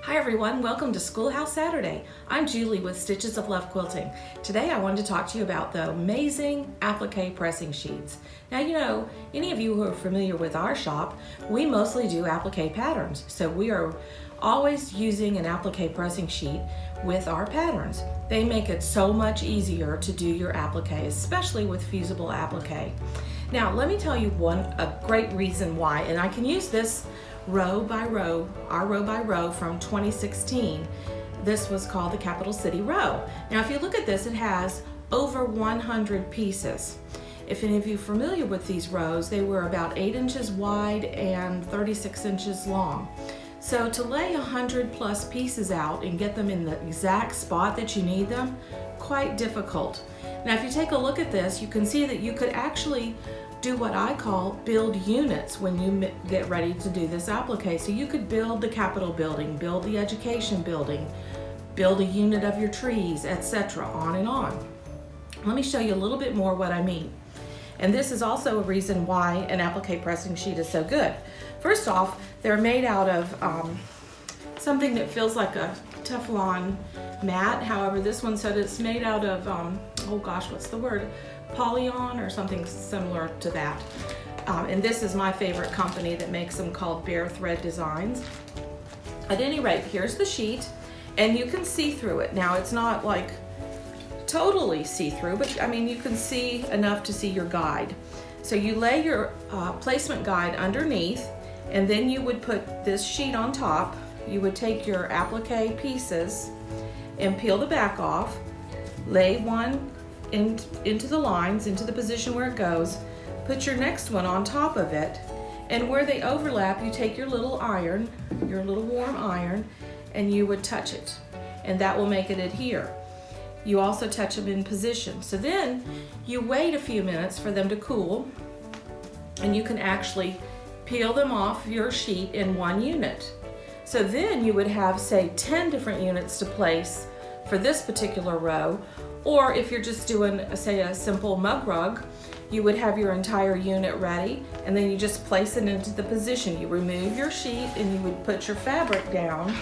Hi everyone, welcome to Schoolhouse Saturday. I'm Julie with Stitches of Love Quilting. Today I wanted to talk to you about the amazing applique pressing sheets. Now you know, any of you who are familiar with our shop, we mostly do applique patterns. So we are always using an applique pressing sheet with our patterns. They make it so much easier to do your applique, especially with fusible applique. Now let me tell you a great reason why, and I can use this row by row, our row by row from 2016. This was called the Capital City Row. Now if you look at this, it has over 100 pieces. If any of you are familiar with these rows, they were about 8 inches wide and 36 inches long. So to lay 100 plus pieces out and get them in the exact spot that you need them, quite difficult. Now if you take a look at this, you can see that you could actually do what I call build units when you get ready to do this applique. So you could build the Capitol building, build the education building, build a unit of your trees, etc., on and on. Let me show you a little bit more what I mean. And this is also a reason why an applique pressing sheet is so good. First off, they're made out of something that feels like a Teflon mat. However, this one said it's made out of, oh gosh, what's the word? Polyon or something similar to that. And this is my favorite company that makes them, called Bare Thread Designs. At any rate, here's the sheet, and you can see through it. Now, it's not like totally see-through, but I mean, you can see enough to see your guide. So you lay your placement guide underneath, and then you would put this sheet on top. You would take your applique pieces and peel the back off, lay one into the lines, into the position where it goes, put your next one on top of it, and where they overlap, you take your little iron, your little warm iron, and you would touch it, and that will make it adhere. You also touch them in position. So then you wait a few minutes for them to cool, and you can actually peel them off your sheet in one unit. So then you would have, say, 10 different units to place for this particular row. Or if you're just doing, say, a simple mug rug, you would have your entire unit ready, and then you just place it into the position. You remove your sheet and you would put your fabric down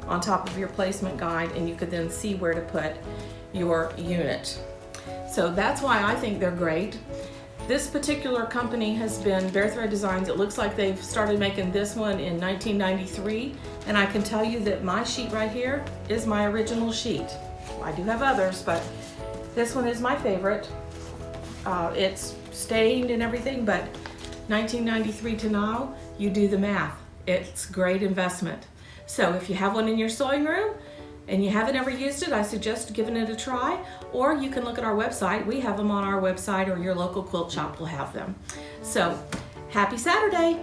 on top of your placement guide, and you could then see where to put your unit. So that's why I think they're great. This particular company has been Bare Thread Designs. It looks like they've started making this one in 1993, and I can tell you that my sheet right here is my original sheet. I do have others, but this one is my favorite. It's stained and everything, but 1993 to now, you do the math. It's a great investment. So if you have one in your sewing room and you haven't ever used it, I suggest giving it a try, or you can look at our website. We have them on our website, or your local quilt shop will have them. So happy Saturday.